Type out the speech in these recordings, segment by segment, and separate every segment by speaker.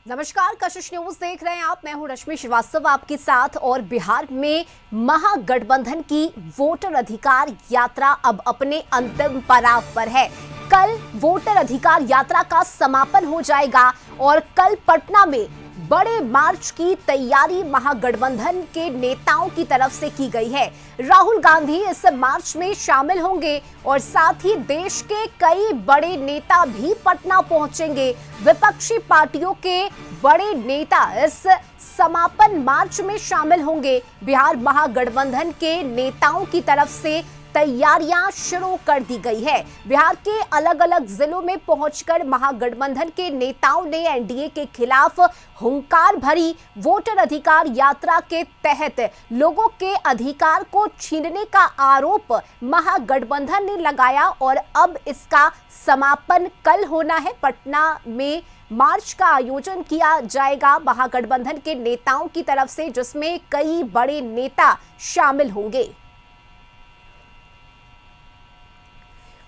Speaker 1: नमस्कार, कशिश न्यूज देख रहे हैं आप। मैं हूं रश्मि श्रीवास्तव आपके साथ। और बिहार में महागठबंधन की वोटर अधिकार यात्रा अब अपने अंतिम पड़ाव पर है। कल वोटर अधिकार यात्रा का समापन हो जाएगा और कल पटना में बड़े मार्च की तैयारी महागठबंधन के नेताओं की तरफ से की गई है। राहुल गांधी इस मार्च में शामिल होंगे और साथ ही देश के कई बड़े नेता भी पटना पहुंचेंगे। विपक्षी पार्टियों के बड़े नेता इस समापन मार्च में शामिल होंगे। बिहार महागठबंधन के नेताओं की तरफ से तैयारियां शुरू कर दी गई है। बिहार के अलग अलग जिलों में पहुंचकर महागठबंधन के नेताओं ने एनडीए के खिलाफ हुंकार भरी। वोटर अधिकार यात्रा के तहत लोगों के अधिकार को छीनने का आरोप महागठबंधन ने लगाया और अब इसका समापन कल होना है। पटना में मार्च का आयोजन किया जाएगा महागठबंधन के नेताओं की तरफ से, जिसमें कई बड़े नेता शामिल होंगे।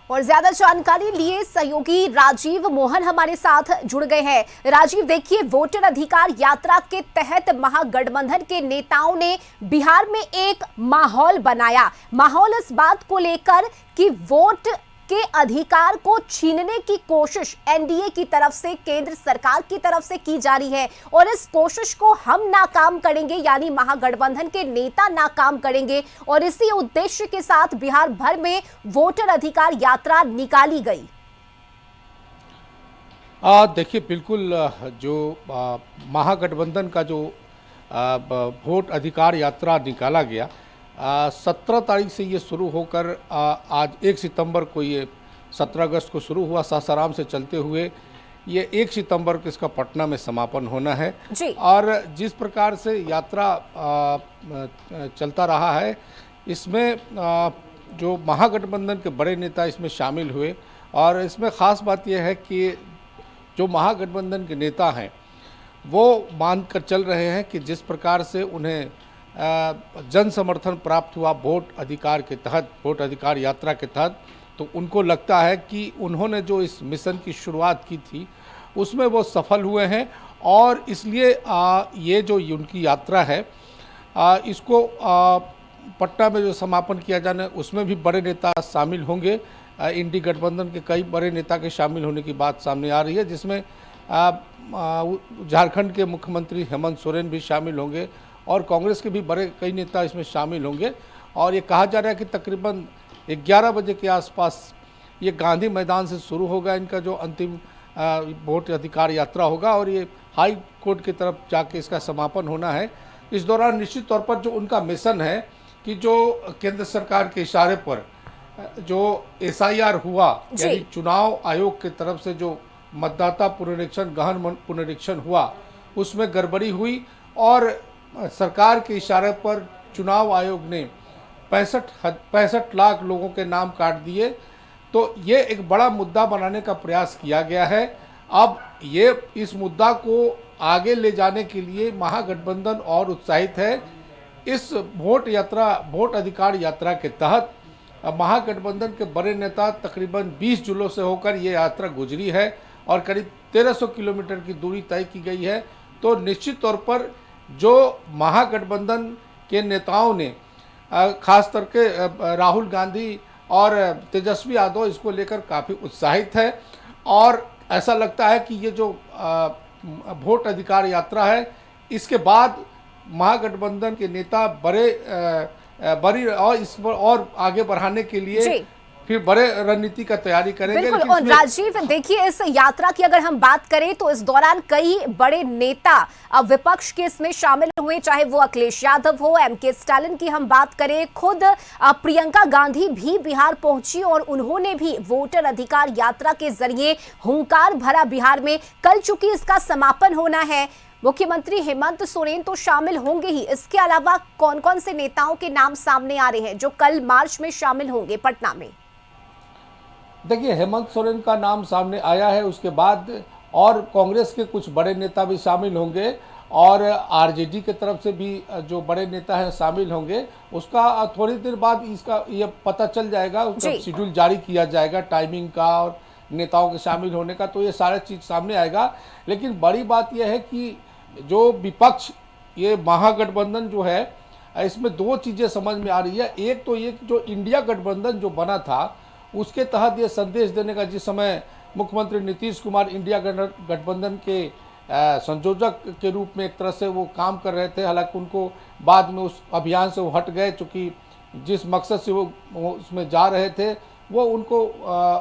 Speaker 1: और ज्यादा जानकारी लिए सहयोगी राजीव मोहन हमारे साथ जुड़ गए हैं। राजीव, देखिए, वोटर अधिकार यात्रा के तहत महागठबंधन के नेताओं ने बिहार में एक माहौल बनाया। माहौल इस बात को लेकर कि वोट के अधिकार को छीनने की कोशिश एनडीए की तरफ से, केंद्र सरकार की तरफ से की जा रही है और इस कोशिश को हम नाकाम करेंगे, यानी महागठबंधन के नेता नाकाम करेंगे। और इसी उद्देश्य के साथ बिहार भर में वोटर अधिकार यात्रा निकाली गई।
Speaker 2: देखिए, बिल्कुल जो महागठबंधन का जो वोट अधिकार यात्रा निकाला गया, 17 तारीख से ये शुरू होकर आज 1 सितंबर को, ये 17 अगस्त को शुरू हुआ सासाराम से चलते हुए, ये 1 सितंबर को इसका पटना में समापन होना है जी। और जिस प्रकार से यात्रा चलता रहा है, इसमें जो महागठबंधन के बड़े नेता इसमें शामिल हुए। और इसमें ख़ास बात यह है कि जो महागठबंधन के नेता हैं वो मान कर चल रहे हैं कि जिस प्रकार से उन्हें जन समर्थन प्राप्त हुआ वोट अधिकार के तहत, वोट अधिकार यात्रा के तहत, तो उनको लगता है कि उन्होंने जो इस मिशन की शुरुआत की थी उसमें वो सफल हुए हैं। और इसलिए ये जो उनकी यात्रा है, इसको पटना में जो समापन किया जाना है उसमें भी बड़े नेता शामिल होंगे। इंडी गठबंधन के कई बड़े नेता के शामिल होने की बात सामने आ रही है, जिसमें झारखंड के मुख्यमंत्री हेमंत सोरेन भी शामिल होंगे और कांग्रेस के भी बड़े कई नेता इसमें शामिल होंगे। और ये कहा जा रहा है कि तकरीबन 11 बजे के आसपास ये गांधी मैदान से शुरू होगा, इनका जो अंतिम वोट अधिकार यात्रा होगा और ये हाई कोर्ट की तरफ जाके इसका समापन होना है। इस दौरान निश्चित तौर पर जो उनका मिशन है कि जो केंद्र सरकार के इशारे पर जो SIR हुआ, यानी चुनाव आयोग की तरफ से जो मतदाता पुनरीक्षण, गहन पुनरीक्षण हुआ, उसमें गड़बड़ी हुई और सरकार के इशारे पर चुनाव आयोग ने 65 लाख लोगों के नाम काट दिए। तो ये एक बड़ा मुद्दा बनाने का प्रयास किया गया है। अब ये इस मुद्दा को आगे ले जाने के लिए महागठबंधन और उत्साहित है। इस वोट अधिकार यात्रा के तहत महागठबंधन के बड़े नेता तकरीबन 20 जिलों से होकर ये यात्रा गुजरी है और करीब 1300 किलोमीटर की दूरी तय की गई है। तो निश्चित तौर पर जो महागठबंधन के नेताओं ने, खास करके राहुल गांधी और तेजस्वी यादव, इसको लेकर काफ़ी उत्साहित है। और ऐसा लगता है कि ये जो वोट अधिकार यात्रा है, इसके बाद महागठबंधन के नेता बड़ी और इस पर और आगे बढ़ाने के लिए फिर बड़े रणनीति का तैयारी करेंगे।
Speaker 1: बिल्कुल। और राजीव, देखिए, इस यात्रा की अगर हम बात करें तो इस दौरान कई बड़े नेता विपक्ष के इसमें शामिल हुए, चाहे वो अखिलेश यादव हो, MK स्टालिन की हम बात करें, खुद प्रियंका गांधी भी बिहार पहुंची और उन्होंने भी वोटर अधिकार यात्रा के जरिए हुंकार भरा बिहार में। कल चूंकि इसका समापन होना है, मुख्यमंत्री हेमंत सोरेन तो शामिल होंगे ही। इसके अलावा कौन कौन से नेताओं के नाम सामने आ रहे हैं जो कल मार्च में शामिल होंगे पटना में?
Speaker 2: देखिए, हेमंत सोरेन का नाम सामने आया है, उसके बाद और कांग्रेस के कुछ बड़े नेता भी शामिल होंगे और आरजेडी की तरफ से भी जो बड़े नेता हैं शामिल होंगे। उसका थोड़ी देर बाद इसका ये पता चल जाएगा, उसका शेड्यूल जारी किया जाएगा, टाइमिंग का और नेताओं के शामिल होने का, तो ये सारा चीज़ सामने आएगा। लेकिन बड़ी बात यह है कि जो विपक्ष, ये महागठबंधन जो है, इसमें दो चीज़ें समझ में आ रही है। एक तो ये कि जो इंडिया गठबंधन जो बना था उसके तहत ये संदेश देने का, जिस समय मुख्यमंत्री नीतीश कुमार इंडिया गठबंधन के संयोजक के रूप में एक तरह से वो काम कर रहे थे, हालांकि उनको बाद में उस अभियान से वो हट गए, चूँकि जिस मकसद से वो उसमें जा रहे थे वो उनको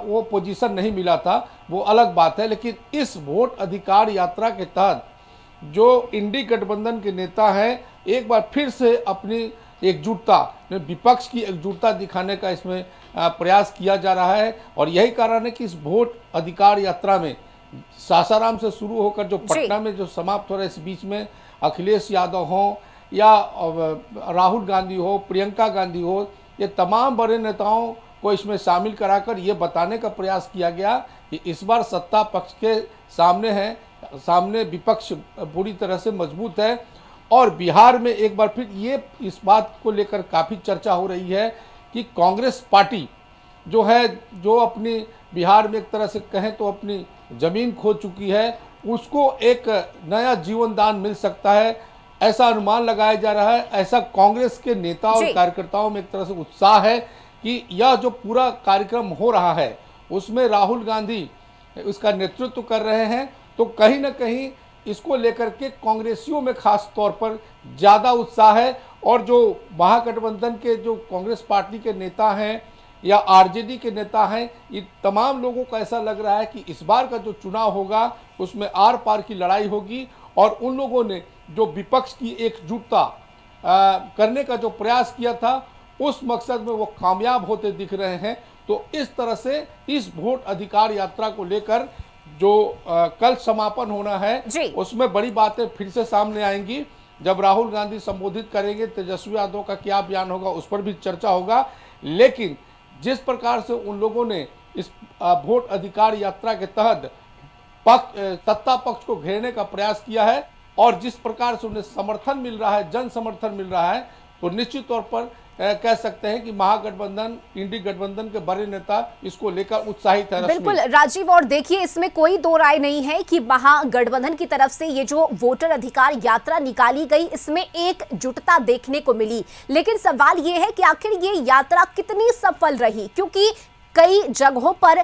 Speaker 2: वो पोजीशन नहीं मिला था, वो अलग बात है। लेकिन इस वोट अधिकार यात्रा के तहत जो इंडी गठबंधन के नेता हैं, एक बार फिर से अपनी एकजुटता, विपक्ष की एकजुटता दिखाने का इसमें प्रयास किया जा रहा है। और यही कारण है कि इस वोट अधिकार यात्रा में सासाराम से शुरू होकर जो पटना में जो समाप्त हो रहा है, इस बीच में अखिलेश यादव हो या राहुल गांधी हो, प्रियंका गांधी हो, ये तमाम बड़े नेताओं को इसमें शामिल कराकर ये बताने का प्रयास किया गया कि इस बार सत्ता पक्ष के सामने विपक्ष पूरी तरह से मजबूत है। और बिहार में एक बार फिर ये इस बात को लेकर काफ़ी चर्चा हो रही है कि कांग्रेस पार्टी जो है, जो अपनी बिहार में एक तरह से कहें तो अपनी जमीन खो चुकी है, उसको एक नया जीवन दान मिल सकता है, ऐसा अनुमान लगाया जा रहा है। ऐसा कांग्रेस के नेता और कार्यकर्ताओं में एक तरह से उत्साह है कि यह जो पूरा कार्यक्रम हो रहा है उसमें राहुल गांधी इसका नेतृत्व कर रहे हैं, तो कहीं ना कहीं इसको लेकर के कांग्रेसियों में खास तौर पर ज़्यादा उत्साह है। और जो महागठबंधन के जो कांग्रेस पार्टी के नेता हैं या आरजेडी के नेता हैं, ये तमाम लोगों को ऐसा लग रहा है कि इस बार का जो चुनाव होगा उसमें आर पार की लड़ाई होगी। और उन लोगों ने जो विपक्ष की एकजुटता करने का जो प्रयास किया था, उस मकसद में वो कामयाब होते दिख रहे हैं। तो इस तरह से इस वोट अधिकार यात्रा को लेकर जो कल समापन होना है उसमें बड़ी बातें फिर से सामने आएंगी। जब राहुल गांधी संबोधित करेंगे, तेजस्वी यादव का क्या बयान होगा उस पर भी चर्चा होगा। लेकिन जिस प्रकार से उन लोगों ने इस वोट अधिकार यात्रा के तहत सत्ता पक्ष को घेरने का प्रयास किया है और जिस प्रकार से उन्हें समर्थन मिल रहा है, जन समर्थन मिल रहा है, तो निश्चित तौर पर कह सकते हैं कि महागठबंधन, इंडी गठबंधन के बड़े नेता इसको लेकर उत्साहित है।
Speaker 1: बिल्कुल राजीव, और देखिए इसमें कोई दो राय नहीं है कि महागठबंधन की तरफ से ये जो वोटर अधिकार यात्रा निकाली गई, इसमें एकजुटता देखने को मिली। लेकिन सवाल ये है कि आखिर ये यात्रा कितनी सफल रही, क्योंकि कई जगहों पर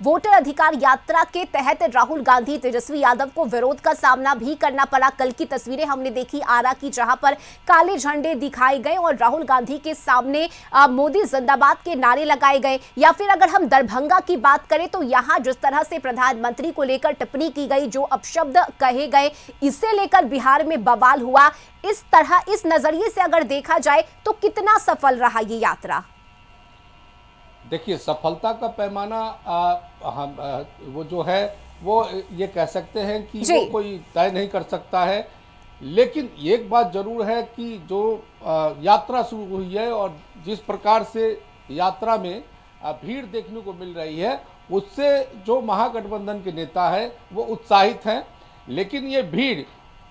Speaker 1: वोटर अधिकार यात्रा के तहत राहुल गांधी, तेजस्वी यादव को विरोध का सामना भी करना पड़ा। कल की तस्वीरें हमने देखी आरा की, जहां पर काले झंडे दिखाए गए और राहुल गांधी के सामने मोदी जिंदाबाद के नारे लगाए गए। या फिर अगर हम दरभंगा की बात करें तो यहां जिस तरह से प्रधानमंत्री को लेकर टिप्पणी की गई, जो अपशब्द कहे गए, इसे लेकर बिहार में बवाल हुआ। इस तरह, इस नजरिए से अगर देखा जाए तो कितना सफल रहा ये यात्रा?
Speaker 2: देखिए, सफलता का पैमाना वो जो है वो ये कह सकते हैं कि वो कोई तय नहीं कर सकता है। लेकिन एक बात जरूर है कि जो यात्रा शुरू हुई है और जिस प्रकार से यात्रा में भीड़ देखने को मिल रही है, उससे जो महागठबंधन के नेता है वो उत्साहित हैं। लेकिन ये भीड़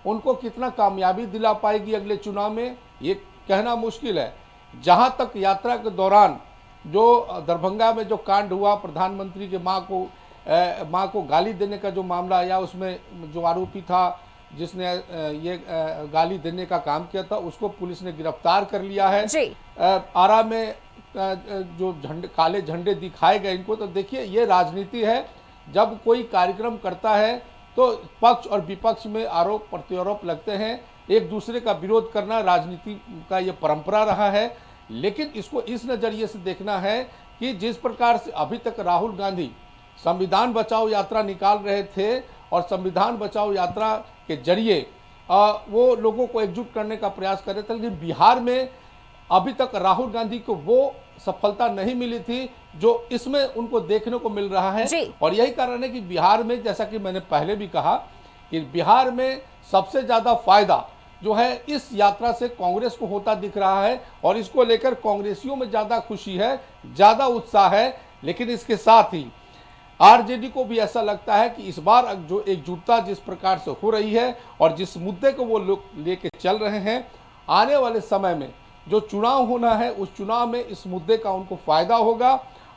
Speaker 2: उनको कितना कामयाबी दिला पाएगी अगले चुनाव में, ये कहना मुश्किल है। जहाँ तक यात्रा के दौरान जो दरभंगा में जो कांड हुआ, प्रधानमंत्री के मां को गाली देने का जो मामला, या उसमें जो आरोपी था जिसने ये गाली देने का काम किया था, उसको पुलिस ने गिरफ्तार कर लिया है। आरा में जो काले झंडे दिखाए गए इनको, तो देखिए ये राजनीति है। जब कोई कार्यक्रम करता है तो पक्ष और विपक्ष में आरोप प्रत्यारोप लगते हैं, एक दूसरे का विरोध करना राजनीति का ये परंपरा रहा है। लेकिन इसको इस नज़रिए से देखना है कि जिस प्रकार से अभी तक राहुल गांधी संविधान बचाओ यात्रा निकाल रहे थे और संविधान बचाओ यात्रा के जरिए वो लोगों को एकजुट करने का प्रयास कर रहे थे, लेकिन बिहार में अभी तक राहुल गांधी को वो सफलता नहीं मिली थी जो इसमें उनको देखने को मिल रहा है। और यही कारण है कि बिहार में, जैसा कि मैंने पहले भी कहा, कि बिहार में सबसे ज़्यादा फायदा जो है इस यात्रा से कांग्रेस को होता दिख रहा है और इसको लेकर कांग्रेसियों में ज़्यादा खुशी है, ज़्यादा उत्साह है। लेकिन इसके साथ ही आरजेडी को भी ऐसा लगता है कि इस बार जो एकजुटता जिस प्रकार से हो रही है और जिस मुद्दे को वो लोग लेके चल रहे हैं, आने वाले समय में जो चुनाव होना है उस चुनाव में इस मुद्दे का उनको फायदा होगा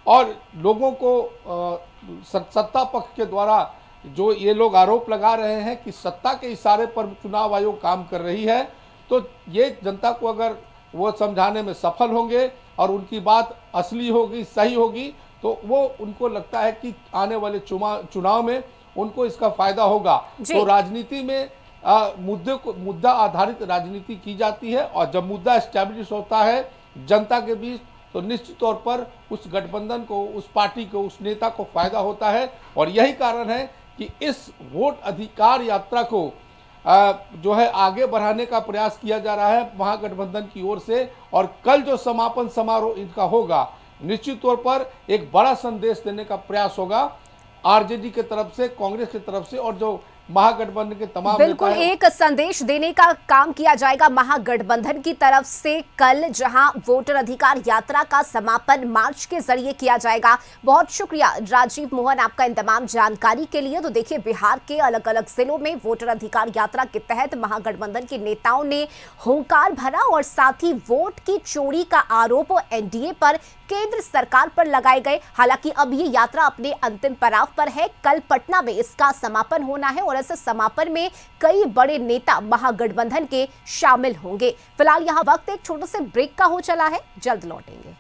Speaker 2: और लोगों को सत्ता पक्ष के द्वारा जो ये लोग आरोप लगा रहे हैं कि सत्ता के इशारे पर चुनाव आयोग काम कर रही है, तो ये जनता को अगर वो समझाने में सफल होंगे और उनकी बात असली होगी, सही होगी, तो वो उनको लगता है कि आने वाले चुनाव में उनको इसका फायदा होगा। तो राजनीति में मुद्दा आधारित राजनीति की जाती है, और जब मुद्दा एस्टैब्लिश होता है जनता के बीच, तो निश्चित तौर पर उस गठबंधन को, उस पार्टी को, उस नेता को फायदा होता है। और यही कारण है कि इस वोट अधिकार यात्रा को जो है आगे बढ़ाने का प्रयास किया जा रहा है महागठबंधन की ओर से। और कल जो समापन समारोह इनका होगा, निश्चित तौर पर एक बड़ा संदेश देने का प्रयास होगा आरजेडी की तरफ से, कांग्रेस की तरफ से, और जो महागठबंधन के तमाम
Speaker 1: बिल्कुल एक संदेश देने का काम किया जाएगा महागठबंधन की तरफ से कल, जहां वोटर अधिकार यात्रा का समापन मार्च के जरिए किया जाएगा। बहुत शुक्रिया राजीव मोहन आपका इन तमाम जानकारी के लिए। तो देखिए, बिहार के अलग अलग जिलों में वोटर अधिकार यात्रा के तहत महागठबंधन के नेताओं ने हुंकार भरा और साथ ही वोट की चोरी का आरोप एनडीए पर, केंद्र सरकार पर लगाए गए। हालांकि अब ये यात्रा अपने अंतिम पड़ाव पर है। कल पटना में इसका समापन होना है और इस समापन में कई बड़े नेता महागठबंधन के शामिल होंगे। फिलहाल यहां वक्त एक छोटे से ब्रेक का हो चला है, जल्द लौटेंगे।